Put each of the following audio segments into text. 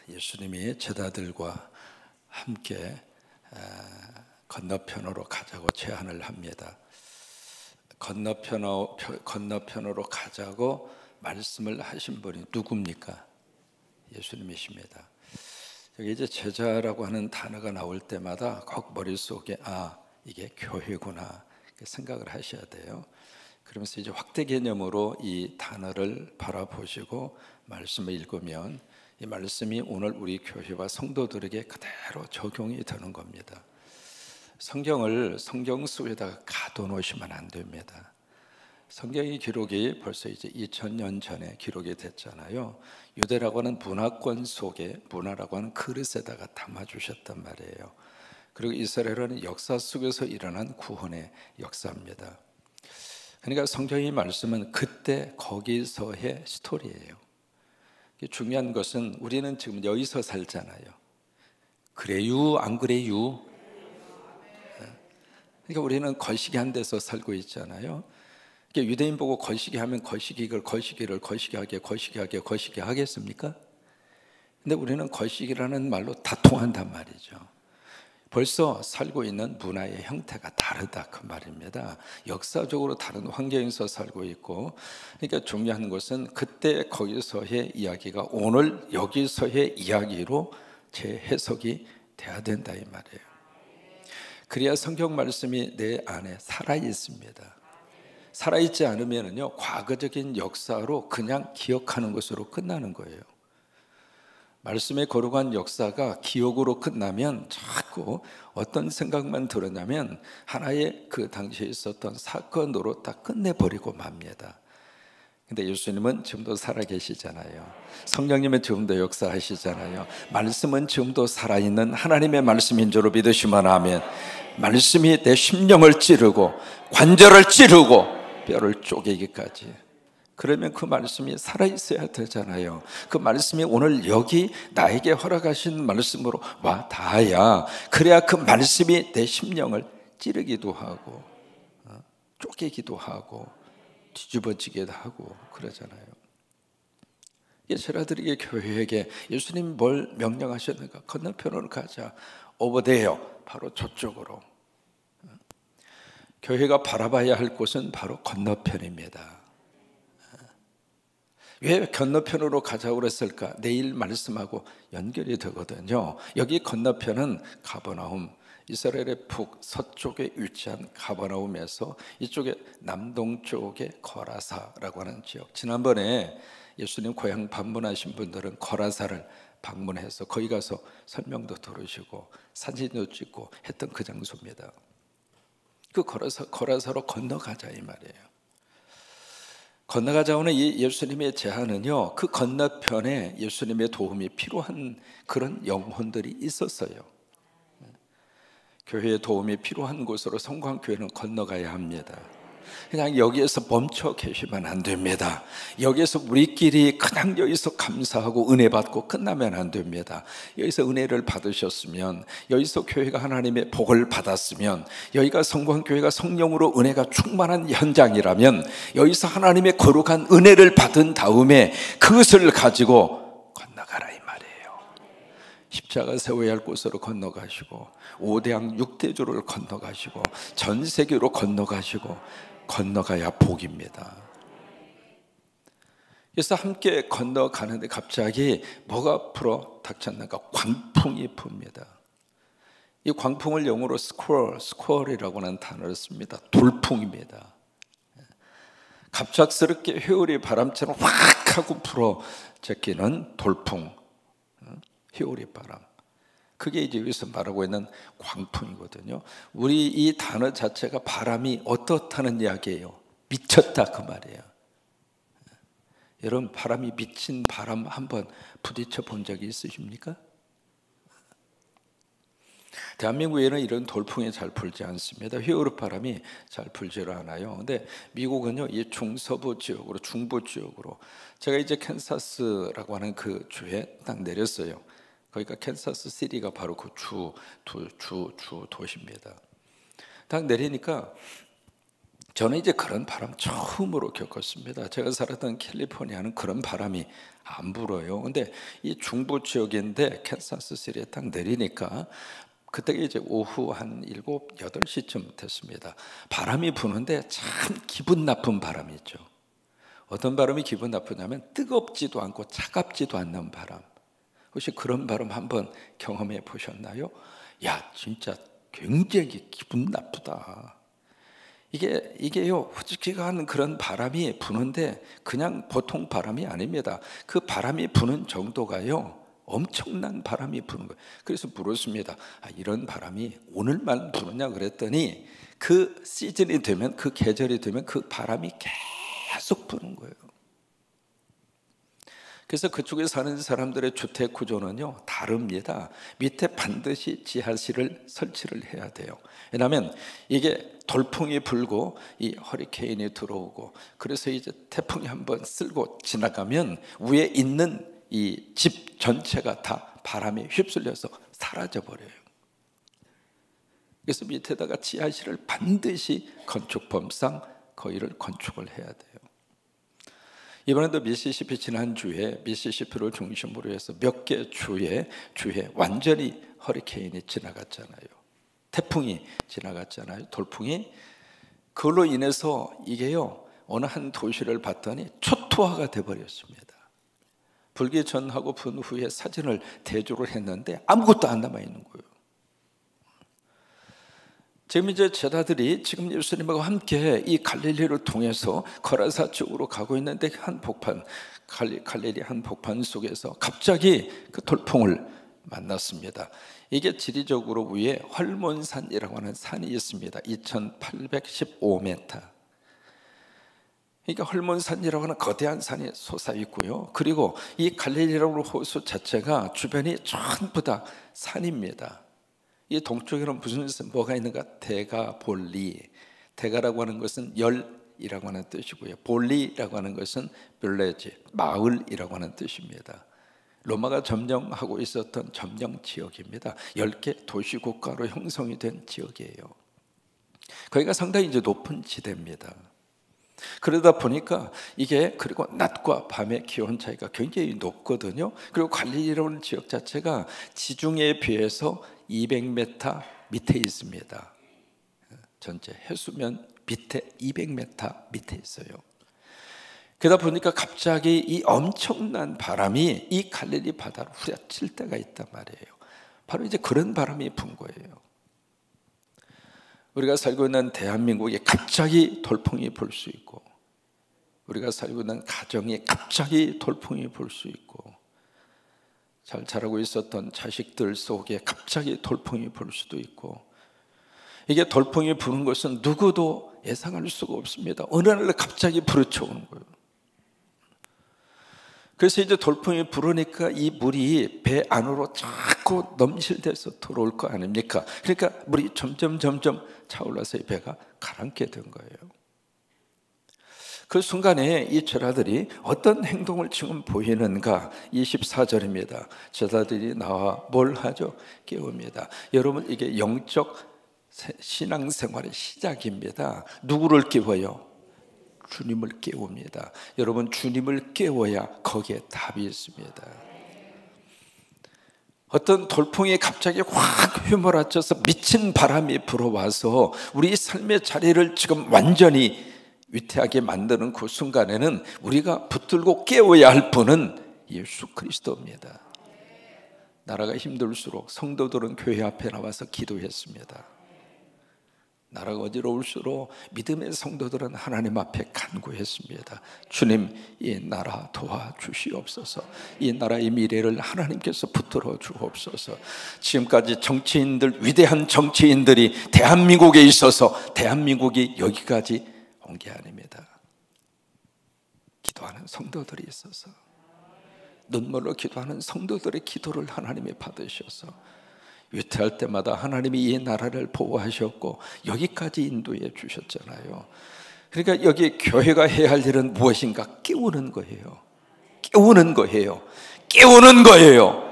예수님이 제자들과 함께 건너편으로 가자고 제안을 합니다. 건너편으로 가자고 말씀을 하신 분이 누굽니까? 예수님이십니다. 여기 이제 제자라고 하는 단어가 나올 때마다 꼭 머릿속에 이게 교회구나 생각을 하셔야 돼요. 그러면서 이제 확대 개념으로 이 단어를 바라보시고 말씀을 읽으면 이 말씀이 오늘 우리 교회와 성도들에게 그대로 적용이 되는 겁니다. 성경을 성경 속에다가 가둬놓으시면 안 됩니다. 성경의 기록이 벌써 이제 2000년 전에 기록이 됐잖아요. 유대라고 하는 문화권 속에 문화라고 하는 그릇에다가 담아주셨단 말이에요. 그리고 이스라엘은 역사 속에서 일어난 구원의 역사입니다. 그러니까 성경의 말씀은 그때 거기서의 스토리예요. 중요한 것은 우리는 지금 여기서 살잖아요. 그래요? 안 그래요? 그러니까 우리는 거시기 한 데서 살고 있잖아요. 유대인 보고 거시기 하면 거시기를 거시기 하겠습니까? 근데 우리는 거시기라는 말로 다 통한단 말이죠. 벌써 살고 있는 문화의 형태가 다르다 그 말입니다. 역사적으로 다른 환경에서 살고 있고, 그러니까 중요한 것은 그때 거기서의 이야기가 오늘 여기서의 이야기로 재해석이 돼야 된다 이 말이에요. 그래야 성경 말씀이 내 안에 살아 있습니다. 살아있지 않으면요 과거적인 역사로 그냥 기억하는 것으로 끝나는 거예요. 말씀의 거룩한 역사가 기억으로 끝나면 자꾸 어떤 생각만 들었냐면 하나의 그 당시에 있었던 사건으로 다 끝내버리고 맙니다. 근데 예수님은 지금도 살아계시잖아요. 성령님은 지금도 역사하시잖아요. 말씀은 지금도 살아있는 하나님의 말씀인 줄로 믿으시면 아멘. 말씀이 내 심령을 찌르고 관절을 찌르고 뼈를 쪼개기까지, 그러면 그 말씀이 살아있어야 되잖아요. 그 말씀이 오늘 여기 나에게 허락하신 말씀으로 와 닿아야, 그래야 그 말씀이 내 심령을 찌르기도 하고 쪼개기도 하고 뒤집어지기도 하고 그러잖아요. 제자들에게 교회에게 예수님 뭘 명령하셨는가? 건너편으로 가자. 오버데요, 바로 저쪽으로. 교회가 바라봐야 할 곳은 바로 건너편입니다. 왜 건너편으로 가자고 그랬을까? 내일 말씀하고 연결이 되거든요. 여기 건너편은 가버나움, 이스라엘의 북서쪽에 위치한 가버나움에서 이쪽에 남동쪽에 거라사라고 하는 지역, 지난번에 예수님 고향 방문하신 분들은 거라사를 방문해서 거기 가서 설명도 들으시고 사진도 찍고 했던 그 장소입니다. 그 거라사로 건너가자 이 말이에요. 건너가자고는 이 예수님의 제안은요, 그 건너편에 예수님의 도움이 필요한 그런 영혼들이 있었어요. 교회의 도움이 필요한 곳으로 성광교회는 건너가야 합니다. 그냥 여기에서 멈춰 계시면 안 됩니다. 여기에서 우리끼리 그냥 여기서 감사하고 은혜 받고 끝나면 안 됩니다. 여기서 은혜를 받으셨으면, 여기서 교회가 하나님의 복을 받았으면, 여기가 성광교회가 성령으로 은혜가 충만한 현장이라면 여기서 하나님의 거룩한 은혜를 받은 다음에 그것을 가지고 건너가라 이 말이에요. 십자가 세워야 할 곳으로 건너가시고, 5대양 6대조를 건너가시고, 전 세계로 건너가야 복입니다. 그래서 함께 건너가는데 갑자기 뭐가 불어 닥쳤는가? 광풍이 붑니다. 이 광풍을 영어로 스쿼얼이라고 하는 단어를 씁니다. 돌풍입니다. 갑작스럽게 회오리 바람처럼 확 하고 불어 제끼는 돌풍, 회오리 바람, 그게 이제 여기서 말하고 있는 광풍이거든요. 우리 이 단어 자체가 바람이 어떻다는 이야기예요? 미쳤다 그 말이에요. 여러분, 바람이 미친 바람 한번 부딪혀 본 적이 있으십니까? 대한민국에는 이런 돌풍이 잘 불지 않습니다. 회오리 바람이 잘 불지를 않아요. 근데 미국은요, 이 중서부 지역으로, 중부 지역으로, 제가 이제 캔사스라고 하는 그 주에 딱 내렸어요. 거기가 캔사스 시티가 바로 그 주 도시입니다. 딱 내리니까 저는 이제 그런 바람 처음으로 겪었습니다. 제가 살았던 캘리포니아는 그런 바람이 안 불어요. 근데 이 중부 지역인데 캔사스시티에 딱 내리니까 그때가 이제 오후 한 7, 8시쯤 됐습니다. 바람이 부는데 참 기분 나쁜 바람이죠. 어떤 바람이 기분 나쁘냐면 뜨겁지도 않고 차갑지도 않는 바람. 혹시 그런 바람 한번 경험해 보셨나요? 야, 진짜 굉장히 기분 나쁘다. 이게요, 후지기한 그런 바람이 부는데 그냥 보통 바람이 아닙니다. 그 바람이 부는 정도가요, 엄청난 바람이 부는 거예요. 그래서 물었습니다. 이런 바람이 오늘만 부느냐 그랬더니 그 시즌이 되면, 그 계절이 되면 그 바람이 계속 부는 거예요. 그래서 그쪽에 사는 사람들의 주택 구조는요 다릅니다. 밑에 반드시 지하실을 설치를 해야 돼요. 왜냐하면 이게 돌풍이 불고 이 허리케인이 들어오고, 그래서 이제 태풍이 한번 쓸고 지나가면 위에 있는 이 집 전체가 다 바람에 휩쓸려서 사라져 버려요. 그래서 밑에다가 지하실을 반드시 건축법상 거기를 건축을 해야 돼요. 이번에도 미시시피 지난주에 미시시피를 중심으로 해서 몇 개 주에 완전히 허리케인이 지나갔잖아요. 태풍이 지나갔잖아요. 돌풍이. 그걸로 인해서 이게요 어느 한 도시를 봤더니 초토화가 돼버렸습니다. 불기 전하고 분 후에 사진을 대조를 했는데 아무것도 안 남아있는 거예요. 지금 이제 제자들이 지금 예수님과 함께 이 갈릴리를 통해서 거라사 쪽으로 가고 있는데 한 복판, 갈릴리 한 복판 속에서 갑자기 그 돌풍을 만났습니다. 이게 지리적으로 위에 헐몬산이라고 하는 산이 있습니다. 2815m. 그러니까 헐몬산이라고 하는 거대한 산이 솟아있고요. 그리고 이 갈릴리라고 하는 호수 자체가 주변이 전부 다 산입니다. 이 동쪽에는 무슨 뭐가 있는가? 대가, 볼리. 대가라고 하는 것은 열이라고 하는 뜻이고요. 볼리라고 하는 것은 빌레지, 마을이라고 하는 뜻입니다. 로마가 점령하고 있었던 점령 지역입니다. 10개 도시국가로 형성이 된 지역이에요. 거기가 상당히 이제 높은 지대입니다. 그러다 보니까 이게, 그리고 낮과 밤의 기온 차이가 굉장히 높거든요. 그리고 갈릴리라는 지역 자체가 지중해에 비해서 200m 밑에 있습니다. 전체 해수면 밑에 200m 밑에 있어요. 그러다 보니까 갑자기 이 엄청난 바람이 이 갈릴리 바다를 후려칠 때가 있단 말이에요. 바로 이제 그런 바람이 분 거예요. 우리가 살고 있는 대한민국에 갑자기 돌풍이 불 수 있고, 우리가 살고 있는 가정에 갑자기 돌풍이 불 수 있고, 잘 자라고 있었던 자식들 속에 갑자기 돌풍이 불 수도 있고, 이게 돌풍이 부는 것은 누구도 예상할 수가 없습니다. 어느 날 갑자기 부르쳐오는 거예요. 그래서 이제 돌풍이 불으니까 이 물이 배 안으로 자꾸 넘실대서 들어올 거 아닙니까? 그러니까 물이 점점 차올라서 이 배가 가라앉게 된 거예요. 그 순간에 이 제자들이 어떤 행동을 지금 보이는가? 24절입니다. 제자들이 나와 뭘 하죠? 깨웁니다. 여러분, 이게 영적 신앙생활의 시작입니다. 누구를 깨워요? 주님을 깨웁니다. 여러분, 주님을 깨워야 거기에 답이 있습니다. 어떤 돌풍이 갑자기 확 휘몰아쳐서 미친 바람이 불어와서 우리 삶의 자리를 지금 완전히 위태하게 만드는 그 순간에는 우리가 붙들고 깨워야 할 분은 예수 그리스도입니다. 나라가 힘들수록 성도들은 교회 앞에 나와서 기도했습니다. 나라가 어지러울수록 믿음의 성도들은 하나님 앞에 간구했습니다. 주님, 이 나라 도와주시옵소서. 이 나라의 미래를 하나님께서 붙들어 주옵소서. 지금까지 정치인들, 위대한 정치인들이 대한민국에 있어서 대한민국이 여기까지 온 게 아닙니다. 기도하는 성도들이 있어서, 눈물로 기도하는 성도들의 기도를 하나님이 받으셔서 위태할 때마다 하나님이 이 나라를 보호하셨고 여기까지 인도해 주셨잖아요. 그러니까 여기 교회가 해야 할 일은 무엇인가? 깨우는 거예요. 깨우는 거예요. 깨우는 거예요.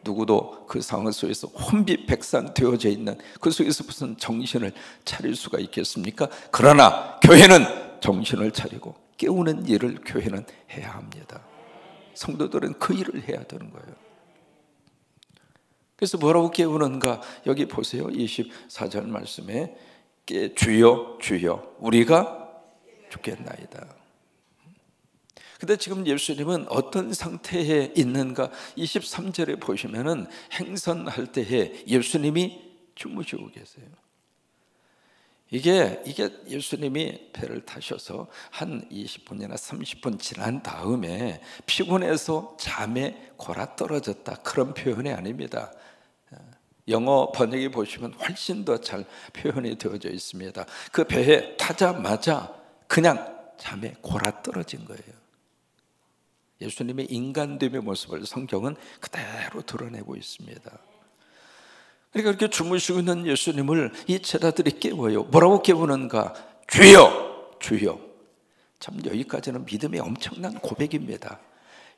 누구도 그 상황 속에서 혼비백산되어져 있는 그 속에서 무슨 정신을 차릴 수가 있겠습니까? 그러나 교회는 정신을 차리고 깨우는 일을 교회는 해야 합니다. 성도들은 그 일을 해야 되는 거예요. 그래서 뭐라고 깨우는가? 여기 보세요. 24절 말씀에 주여 주여 우리가 죽겠나이다. 근데 지금 예수님은 어떤 상태에 있는가? 23절에 보시면은 행선할 때에 예수님이 주무시고 계세요. 이게 예수님이 배를 타셔서 한 20분이나 30분 지난 다음에 피곤해서 잠에 골아떨어졌다, 그런 표현이 아닙니다. 영어 번역에 보시면 훨씬 더 잘 표현이 되어져 있습니다. 그 배에 타자마자 그냥 잠에 골아떨어진 거예요. 예수님의 인간됨의 모습을 성경은 그대로 드러내고 있습니다. 그러니까 이렇게 주무시고 있는 예수님을 이 제자들이 깨워요. 뭐라고 깨우는가? 주여 주여. 참 여기까지는 믿음의 엄청난 고백입니다.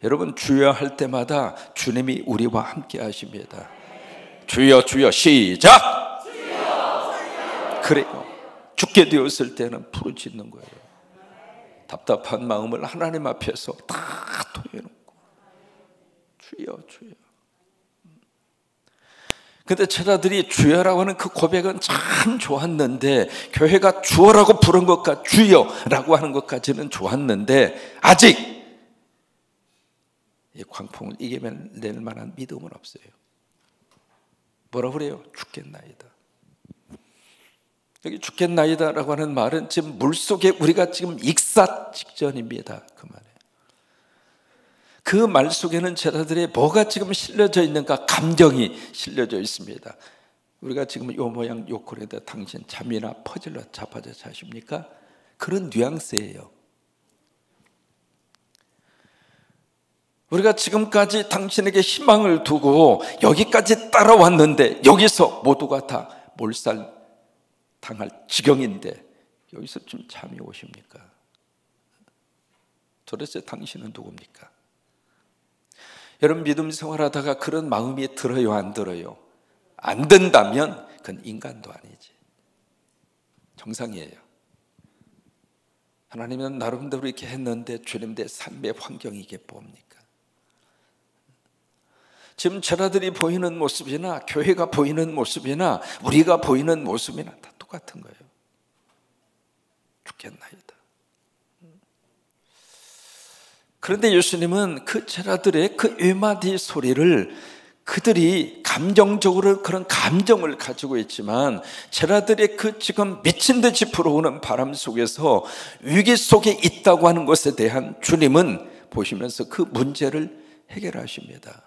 여러분, 주여 할 때마다 주님이 우리와 함께 하십니다. 주여 주여 시작. 그래요. 죽게 되었을 때는 부르짖는 거예요. 답답한 마음을 하나님 앞에서 다 토해놓고 주여 주여. 근데 제자들이 주여라고 하는 그 고백은 참 좋았는데, 교회가 주어라고 부른 것과 주여라고 하는 것까지는 좋았는데 아직 이 광풍을 이겨낼 만한 믿음은 없어요. 뭐라고 그래요? 죽겠나이다. 여기 죽겠나이다라고 하는 말은 지금 물속에 우리가 지금 익사 직전입니다. 그 말이에요. 그 말 속에는 제자들의 뭐가 지금 실려져 있는가? 감정이 실려져 있습니다. 우리가 지금 요 모양 요 꼴에다 당신 잠이나 퍼질러 자빠져 자십니까? 그런 뉘앙스예요. 우리가 지금까지 당신에게 희망을 두고 여기까지 따라왔는데 여기서 모두가 다 몰살 당할 지경인데 여기서 좀 잠이 오십니까? 도대체 당신은 누굽니까? 여러분, 믿음 생활하다가 그런 마음이 들어요, 안 들어요? 안 든다면 그건 인간도 아니지, 정상이에요. 하나님은 나름대로 이렇게 했는데 주님의 삶의 환경이 이게 뭡니까? 지금 제자들이 보이는 모습이나 교회가 보이는 모습이나 우리가 보이는 모습이나 다 똑같은 거예요. 죽겠나이다. 그런데 예수님은 그 제자들의 그 외마디 소리를, 그들이 감정적으로 그런 감정을 가지고 있지만 제자들의 그 지금 미친 듯이 불어오는 바람 속에서 위기 속에 있다고 하는 것에 대한 주님은 보시면서 그 문제를 해결하십니다.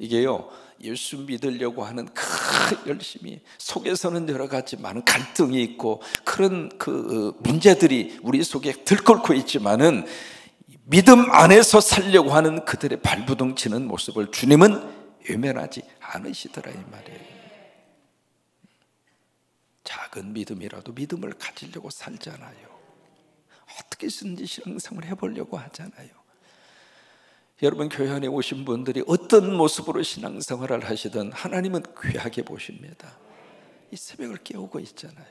이게요, 예수 믿으려고 하는 큰 열심이 속에서는 여러 가지 많은 갈등이 있고 그런 그 문제들이 우리 속에 들끓고 있지만은 믿음 안에서 살려고 하는 그들의 발부둥 치는 모습을 주님은 외면하지 않으시더라, 이 말이에요. 작은 믿음이라도 믿음을 가지려고 살잖아요. 어떻게든지 신앙생활을 해보려고 하잖아요. 여러분, 교회 안에 오신 분들이 어떤 모습으로 신앙생활을 하시든 하나님은 귀하게 보십니다. 이 새벽을 깨우고 있잖아요.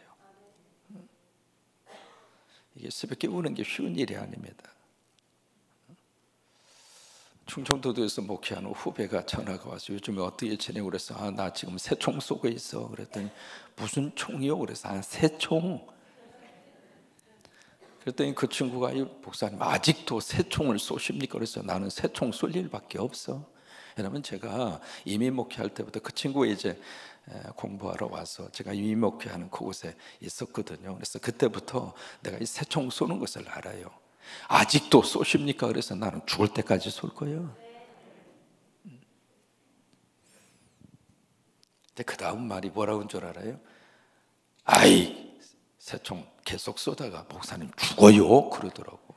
이게 새벽 깨우는 게 쉬운 일이 아닙니다. 충청도도에서 목회하는 후배가 전화가 와서 요즘에 어떻게 지내고 그래서 나 지금 새총 쏘고 있어. 그랬더니 무슨 총이요? 그래서 새총. 그랬더니 그 친구가 목사님 아직도 새총을 쏘십니까? 그래서 나는 새총 쏠 일밖에 없어. 왜냐면 제가 이민 목회할 때부터 그 친구가 이제 공부하러 와서 제가 이민 목회하는 그곳에 있었거든요. 그래서 그때부터 내가 이 새총 쏘는 것을 알아요. 아직도 쏘십니까? 그래서 나는 죽을 때까지 쏠 거예요. 근데 그 다음 말이 뭐라고 한 줄 알아요? 아이, 새총 계속 쏘다가 목사님 죽어요 그러더라고.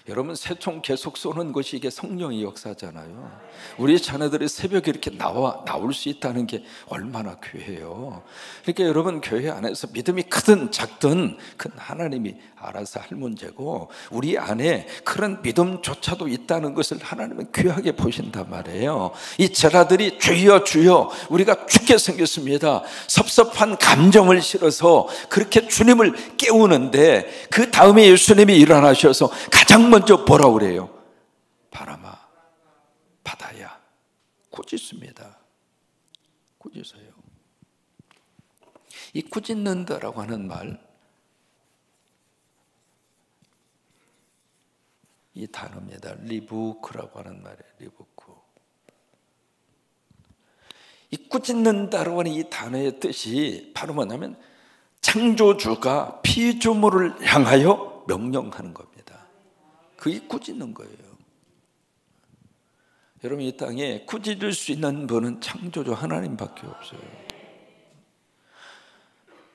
여러분, 새총 계속 쏘는 것이 이게 성령의 역사잖아요. 우리 자녀들이 새벽에 이렇게 나올 수 있다는 게 얼마나 귀해요. 그러니까 여러분, 교회 안에서 믿음이 크든 작든 그건 하나님이 알아서 할 문제고, 우리 안에 그런 믿음조차도 있다는 것을 하나님은 귀하게 보신단 말이에요. 이 제자들이 주여 주여 우리가 죽게 생겼습니다, 섭섭한 감정을 실어서 그렇게 주님을 깨우는데, 그 다음에 예수님이 일어나셔서 가장 먼저 뭐라 그래요? 바람아 바다야 꾸짖습니다. 꾸짖어요. 이 꾸짖는다라고 하는 말, 이 단어입니다. 리부크라고 하는 말이에요. 리부크. 이 꾸짖는다라고 하는 이 단어의 뜻이 바로 뭐냐면, 창조주가 피조물을 향하여 명령하는 겁니다. 그게 꾸짖는 거예요. 여러분, 이 땅에 꾸짖을 수 있는 분은 창조주 하나님밖에 없어요.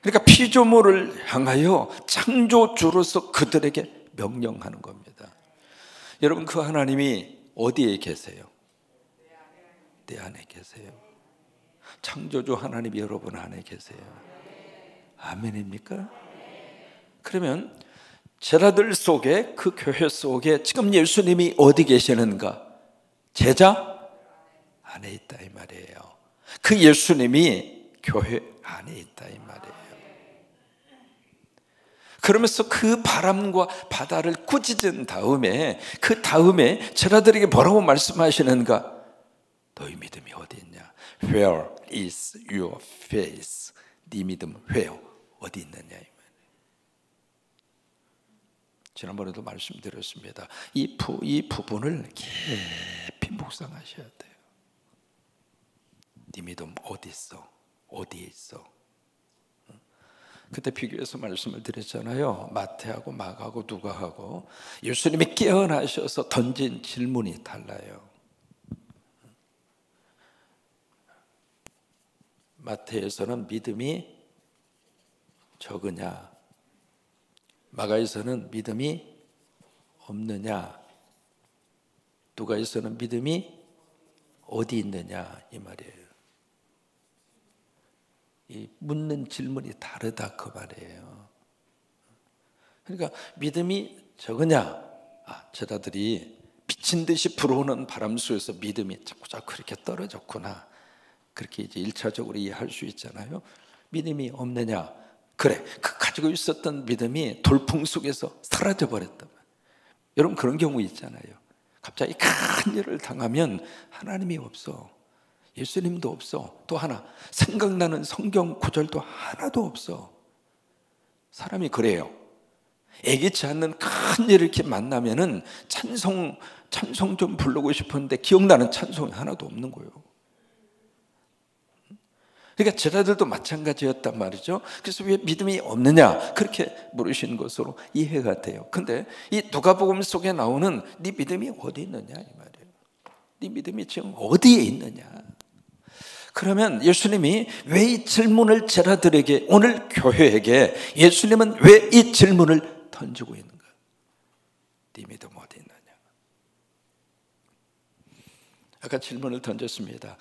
그러니까 피조물을 향하여 창조주로서 그들에게 명령하는 겁니다. 여러분, 그 하나님이 어디에 계세요? 내 안에 계세요. 창조주 하나님이 여러분 안에 계세요. 아멘입니까? 그러면 제자들 속에, 그 교회 속에 지금 예수님이 어디 계시는가? 제자 안에 있다 이 말이에요. 그 예수님이 교회 안에 있다 이 말이에요. 그러면서 그 바람과 바다를 꾸짖은 다음에, 그 다음에 제자들에게 뭐라고 말씀하시는가? 너희 믿음이 어디 있냐? Where is your faith? 네 믿음 where? 어디 있느냐? 지난번에도 말씀드렸습니다. 이 부분을 깊이 묵상하셔야 돼요. 네 믿음 어디 있어? 어디에 있어? 그때 비교해서 말씀을 드렸잖아요. 마태하고 마가하고 누가하고 예수님이 깨어나셔서 던진 질문이 달라요. 마태에서는 믿음이 적으냐, 마가에서는 믿음이 없느냐, 누가에서는 믿음이 어디 있느냐 이 말이에요. 이 묻는 질문이 다르다 그 말이에요. 그러니까 믿음이 적으냐, 제자들이 미친 듯이 불어오는 바람 속에서 믿음이 자꾸자꾸 그렇게 떨어졌구나, 그렇게 이제 1차적으로 이해할 수 있잖아요. 믿음이 없느냐, 그래, 그 가지고 있었던 믿음이 돌풍 속에서 사라져 버렸다. 여러분, 그런 경우 있잖아요. 갑자기 큰 일을 당하면 하나님이 없어, 예수님도 없어, 또 하나 생각나는 성경 구절도 하나도 없어. 사람이 그래요. 예기치 않는 큰 일을 이렇게 만나면은 찬송 좀 부르고 싶은데 기억나는 찬송이 하나도 없는 거예요. 그러니까 제자들도 마찬가지였단 말이죠. 그래서 왜 믿음이 없느냐 그렇게 물으신 것으로 이해가 돼요. 근데 이 누가복음 속에 나오는 네 믿음이 어디 있느냐 이 말이에요. 네 믿음이 지금 어디에 있느냐. 그러면 예수님이 왜 이 질문을 제자들에게, 오늘 교회에게 예수님은 왜 이 질문을 던지고 있는가? 네 믿음 어디 있느냐. 아까 질문을 던졌습니다.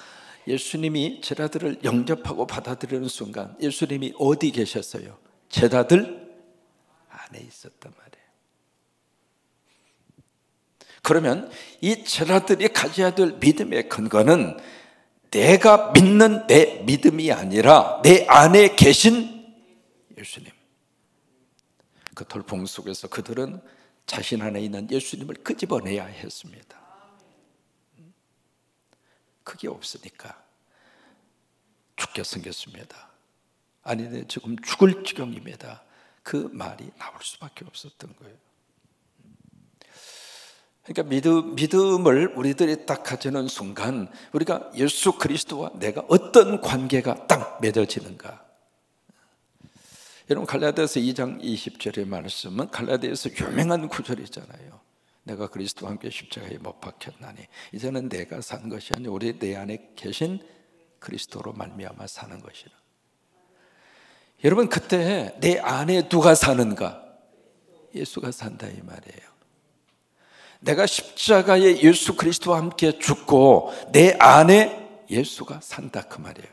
예수님이 제자들을 영접하고 받아들이는 순간 예수님이 어디 계셨어요? 제자들 안에 있었단 말이에요. 그러면 이 제자들이 가져야 될 믿음의 근거는 내가 믿는 내 믿음이 아니라 내 안에 계신 예수님. 그 돌풍 속에서 그들은 자신 안에 있는 예수님을 끄집어내야 했습니다. 그게 없으니까 죽게 생겼습니다. 아니, 네, 지금 죽을 지경입니다. 그 말이 나올 수밖에 없었던 거예요. 그러니까 믿음을 우리들이 딱 가지는 순간 우리가 예수 그리스도와 내가 어떤 관계가 딱 맺어지는가. 여러분, 갈라디아서 2장 20절의 말씀은 갈라디아서 유명한 구절이잖아요. 내가 그리스도와 함께 십자가에 못 박혔나니 이제는 내가 산 것이 아니라 우리 내 안에 계신 그리스도로 말미암아 사는 것이라. 여러분, 그때 내 안에 누가 사는가? 예수가 산다 이 말이에요. 내가 십자가에 예수 그리스도와 함께 죽고 내 안에 예수가 산다 그 말이에요.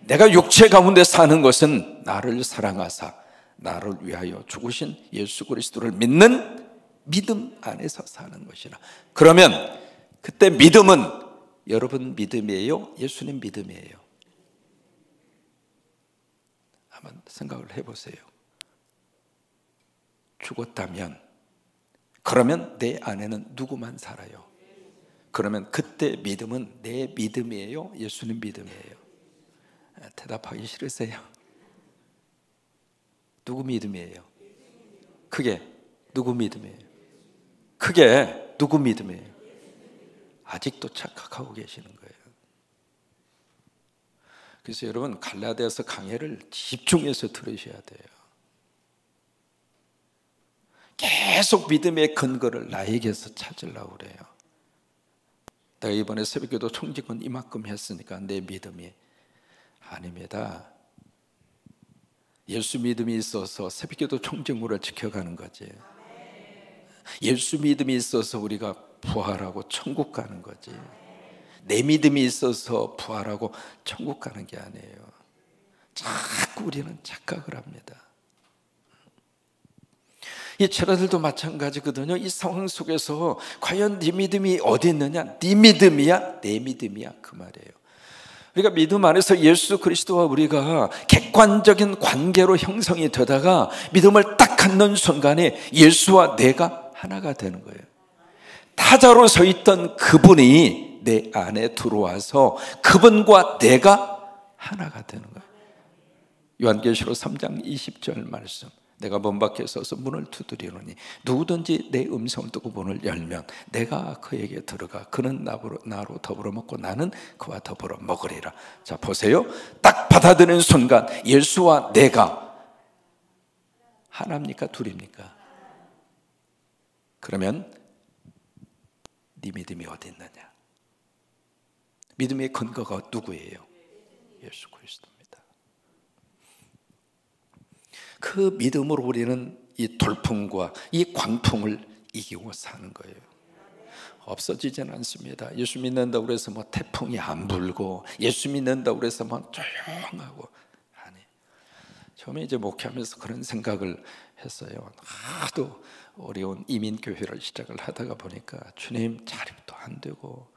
내가 육체 가운데 사는 것은 나를 사랑하사 나를 위하여 죽으신 예수 그리스도를 믿는 믿음 안에서 사는 것이라. 그러면 그때 믿음은 여러분 믿음이에요? 예수님 믿음이에요? 한번 생각을 해보세요. 죽었다면 그러면 내 안에는 누구만 살아요? 그러면 그때 믿음은 내 믿음이에요? 예수님 믿음이에요? 대답하기 싫으세요? 누구 믿음이에요? 그게 누구 믿음이에요? 그게 누구 믿음이에요? 아직도 착각하고 계시는 거예요. 그래서 여러분 갈라디아서 강해를 집중해서 들으셔야 돼요. 계속 믿음의 근거를 나에게서 찾으려고 그래요. 내가 이번에 새벽기도 총직은 이만큼 했으니까 내 믿음이 아닙니다. 예수 믿음이 있어서 새벽기도 총직물을 지켜가는 거지. 예수 믿음이 있어서 우리가 부활하고 천국 가는 거지. 내 믿음이 있어서 부활하고 천국 가는 게 아니에요. 자꾸 우리는 착각을 합니다. 이 제자들도 마찬가지거든요. 이 상황 속에서 과연 네 믿음이 어디 있느냐? 네 믿음이야? 내 믿음이야? 그 말이에요. 우리가 믿음 안에서 예수 그리스도와 우리가 객관적인 관계로 형성이 되다가 믿음을 딱 갖는 순간에 예수와 내가 하나가 되는 거예요. 타자로 서 있던 그분이 내 안에 들어와서 그분과 내가 하나가 되는 거예요. 요한계시록 3장 20절 말씀. 내가 문 밖에 서서 문을 두드리노니 누구든지 내 음성을 듣고 문을 열면 내가 그에게 들어가 그는 나로 더불어 먹고 나는 그와 더불어 먹으리라. 자 보세요. 딱 받아들이는 순간 예수와 내가 하나입니까? 둘입니까? 그러면 네 믿음이 어디 있느냐? 믿음의 근거가 누구예요? 예수 그리스도입니다. 그 믿음으로 우리는 이 돌풍과 이 광풍을 이기고 사는 거예요. 없어지지는 않습니다. 예수 믿는다고 그래서 뭐 태풍이 안 불고 예수 믿는다고 그래서 뭐 조용하고 아니. 처음에 이제 목회하면서 그런 생각을 했어요. 하도 어려운 이민교회를 시작을 하다가 보니까 주님 자립도 안 되고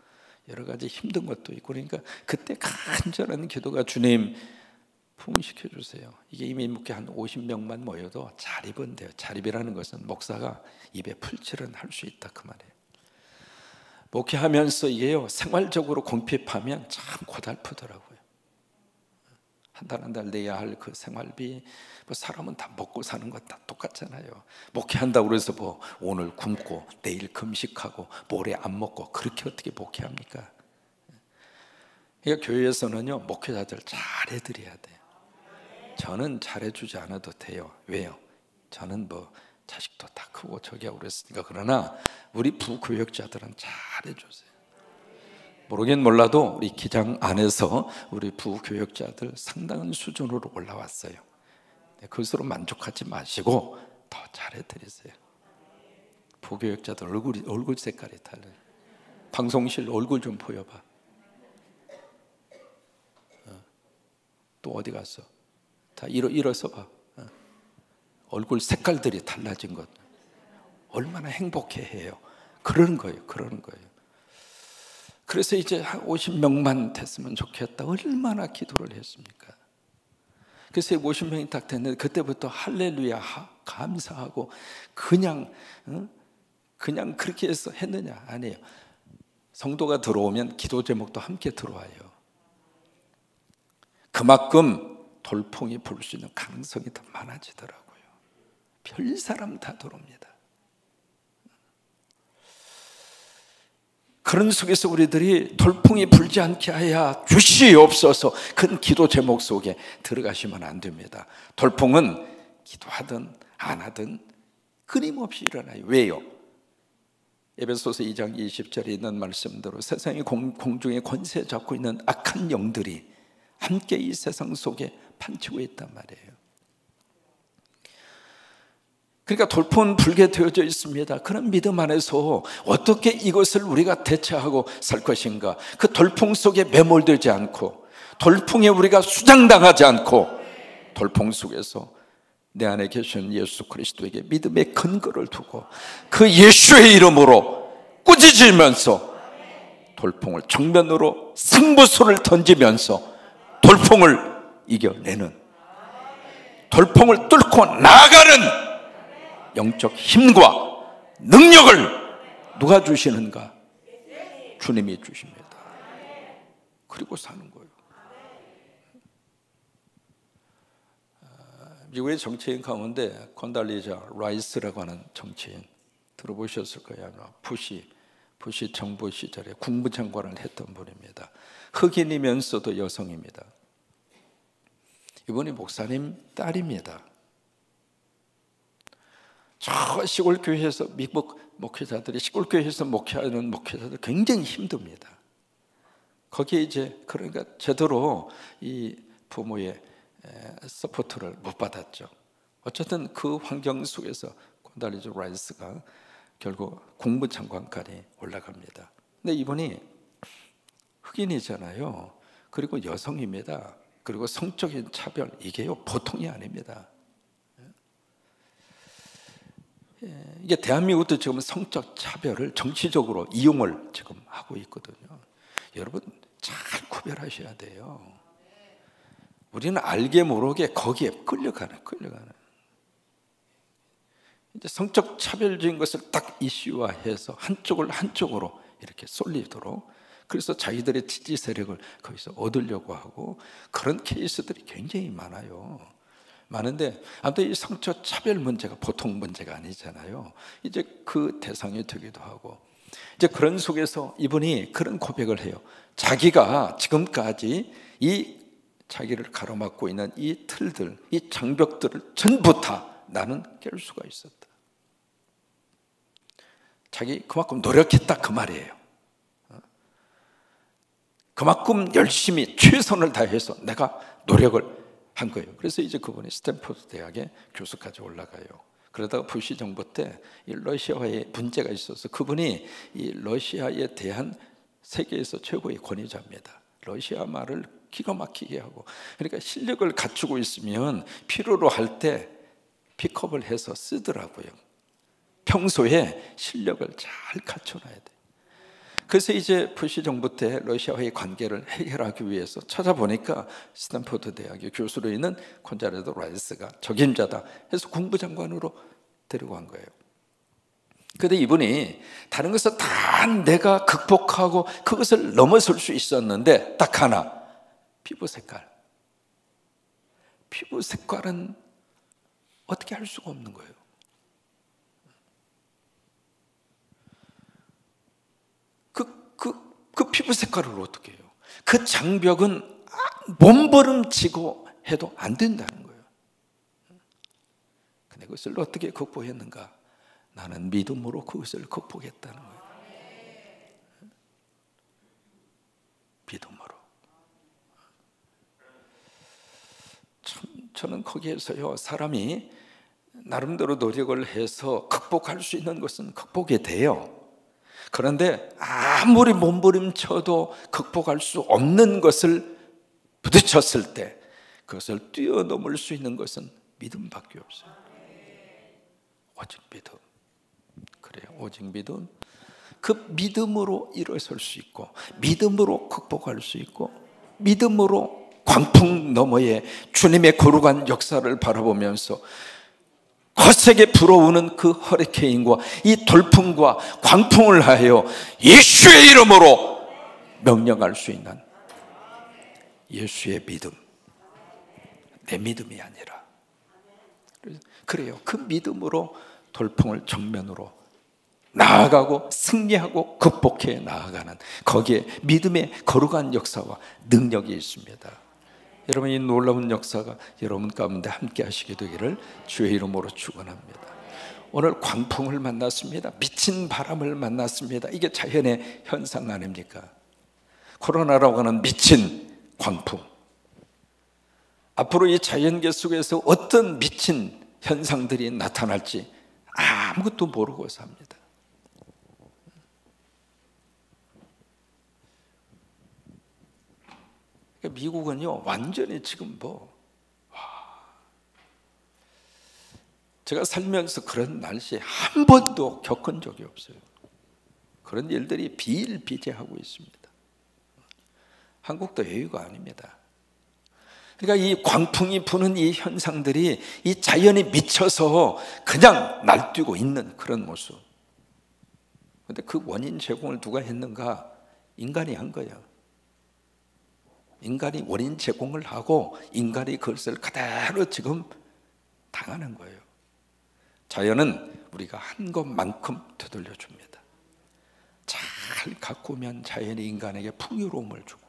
여러 가지 힘든 것도 있고 그러니까 그때 간절한 기도가 주님 부흥시켜 주세요. 이게 이미 목회 한 50명만 모여도 자립은 돼요. 자립이라는 것은 목사가 입에 풀칠은 할 수 있다 그 말이에요. 목회하면서 이게요 생활적으로 공핍하면 참 고달프더라고요. 한 달 한 달 내야 할 그 생활비, 뭐 사람은 다 먹고 사는 것 다 똑같잖아요. 목회한다고 그래서 뭐 오늘 굶고 내일 금식하고 모레 안 먹고 그렇게 어떻게 목회합니까? 그러니까 교회에서는요 목회자들 잘해드려야 돼요. 저는 잘해주지 않아도 돼요. 왜요? 저는 뭐 자식도 다 크고 저기하고 그랬으니까. 그러나 우리 부교역자들은 잘해주세요. 모르긴 몰라도 우리 기장 안에서 우리 부교역자들 상당한 수준으로 올라왔어요. 그것으로 만족하지 마시고 더 잘해드리세요. 부교역자들 얼굴 색깔이 달라요. 방송실 얼굴 좀 보여봐. 또 어디 갔어? 다 일어서 봐. 얼굴 색깔들이 달라진 것 얼마나 행복해해요. 그러는 거예요. 그러는 거예요. 그래서 이제 한 50명만 됐으면 좋겠다. 얼마나 기도를 했습니까? 그래서 50명이 딱 됐는데 그때부터 할렐루야 감사하고 그냥 그렇게 해서 했느냐? 아니에요. 성도가 들어오면 기도 제목도 함께 들어와요. 그만큼 돌풍이 불 수 있는 가능성이 더 많아지더라고요. 별 사람 다 들어옵니다. 그런 속에서 우리들이 돌풍이 불지 않게 하여 주시옵소서 큰 기도 제목 속에 들어가시면 안 됩니다. 돌풍은 기도하든 안 하든 끊임없이 일어나요. 왜요? 에베소서 2장 20절에 있는 말씀대로 세상의 공중에 권세 잡고 있는 악한 영들이 함께 이 세상 속에 판치고 있단 말이에요. 그러니까 돌풍은 불게 되어져 있습니다. 그런 믿음 안에서 어떻게 이것을 우리가 대처하고 살 것인가? 그 돌풍 속에 매몰되지 않고, 돌풍에 우리가 수장당하지 않고, 돌풍 속에서 내 안에 계신 예수 그리스도에게 믿음의 근거를 두고 그 예수의 이름으로 꾸짖으면서 돌풍을 정면으로 승부수를 던지면서 돌풍을 이겨내는, 돌풍을 뚫고 나아가는 영적 힘과 능력을 누가 주시는가? 주님이 주십니다. 그리고 사는 거예요. 미국의 정치인 가운데 콘달리자 라이스라고 하는 정치인 들어보셨을 거예요. 부시 정부 시절에 국무장관을 했던 분입니다. 흑인이면서도 여성입니다. 이분이 목사님 딸입니다. 저 시골 교회에서, 미국 목회자들이 시골 교회에서 목회하는 목회자들 굉장히 힘듭니다. 거기에 이제 그러니까 제대로 이 부모의 서포트를 못 받았죠. 어쨌든 그 환경 속에서 콘달리자 라이스가 결국 국무장관까지 올라갑니다. 근데 이분이 흑인이잖아요. 그리고 여성입니다. 그리고 성적인 차별, 이게요 보통이 아닙니다. 이게 대한민국도 지금 성적 차별을 정치적으로 이용을 지금 하고 있거든요. 여러분 잘 구별하셔야 돼요. 우리는 알게 모르게 거기에 끌려가는. 이제 성적 차별적인 것을 딱 이슈화해서 한쪽으로 이렇게 쏠리도록, 그래서 자기들의 지지 세력을 거기서 얻으려고 하고, 그런 케이스들이 굉장히 많은데 아무튼 이 성적 차별 문제가 보통 문제가 아니잖아요. 이제 그 대상이 되기도 하고, 이제 그런 속에서 이분이 그런 고백을 해요. 자기가 지금까지 이 자기를 가로막고 있는 이 틀들, 이 장벽들을 전부 다 나는 깰 수가 있었다. 자기 그만큼 노력했다 그 말이에요. 그만큼 열심히 최선을 다해서 내가 노력을 한 거예요. 그래서 이제 그분이 스탠포드 대학에 교수까지 올라가요. 그러다가 부시 정부 때 이 러시아와의 문제가 있어서 그분이 이 러시아에 대한 세계에서 최고의 권위자입니다. 러시아 말을 기가 막히게 하고, 그러니까 실력을 갖추고 있으면 필요로 할 때 픽업을 해서 쓰더라고요. 평소에 실력을 잘 갖춰놔야 돼. 그래서 이제 부시 정부 때 러시아와의 관계를 해결하기 위해서 찾아보니까 스탠포드 대학의 교수로 있는 콘달리자 라이스가 적임자다 해서 국무장관으로 데리고 간 거예요. 그런데 이분이 다른 것을 다 내가 극복하고 그것을 넘어설 수 있었는데 딱 하나, 피부 색깔은 어떻게 할 수가 없는 거예요. 그 피부 색깔을 어떻게 해요? 그 장벽은 몸부림치고 해도 안 된다는 거예요. 근데 그것을 어떻게 극복했는가? 나는 믿음으로 그것을 극복했다는 거예요. 믿음으로. 저는 거기에서요, 사람이 나름대로 노력을 해서 극복할 수 있는 것은 극복이 돼요. 그런데 아무리 몸부림쳐도 극복할 수 없는 것을 부딪혔을 때 그것을 뛰어넘을 수 있는 것은 믿음밖에 없어요. 오직 믿음. 그래요. 오직 믿음. 그 믿음으로 일어설 수 있고, 믿음으로 극복할 수 있고, 믿음으로 광풍 너머에 주님의 거룩한 역사를 바라보면서 거세게 불어오는 그 허리케인과 이 돌풍과 광풍을 하여 예수의 이름으로 명령할 수 있는 예수의 믿음, 내 믿음이 아니라. 그래요. 그 믿음으로 돌풍을 정면으로 나아가고 승리하고 극복해 나아가는, 거기에 믿음의 거룩한 역사와 능력이 있습니다. 여러분, 이 놀라운 역사가 여러분 가운데 함께 하시게 되기를 주의 이름으로 축원합니다. 오늘 광풍을 만났습니다. 미친 바람을 만났습니다. 이게 자연의 현상 아닙니까? 코로나라고 하는 미친 광풍. 앞으로 이 자연계 속에서 어떤 미친 현상들이 나타날지 아무것도 모르고 삽니다. 미국은요 완전히 지금 제가 살면서 그런 날씨 한 번도 겪은 적이 없어요. 그런 일들이 비일비재하고 있습니다. 한국도 여유가 아닙니다. 그러니까 이 광풍이 부는 이 현상들이 이 자연에 미쳐서 그냥 날뛰고 있는 그런 모습. 그런데 그 원인 제공을 누가 했는가? 인간이 한 거예요. 인간이 원인 제공을 하고 인간이 그것을 그대로 지금 당하는 거예요. 자연은 우리가 한 것만큼 되돌려 줍니다. 잘 가꾸면 자연이 인간에게 풍요로움을 주고,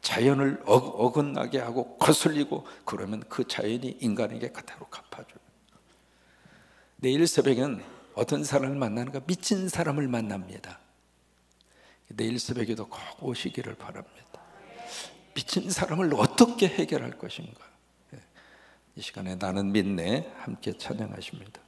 자연을 어긋나게 하고 거슬리고 그러면 그 자연이 인간에게 그대로 갚아줘요. 내일 새벽엔 어떤 사람을 만나는가? 미친 사람을 만납니다. 내일 새벽에도 꼭 오시기를 바랍니다. 미친 사람을 어떻게 해결할 것인가? 이 시간에 나는 믿네 함께 찬양하십니다.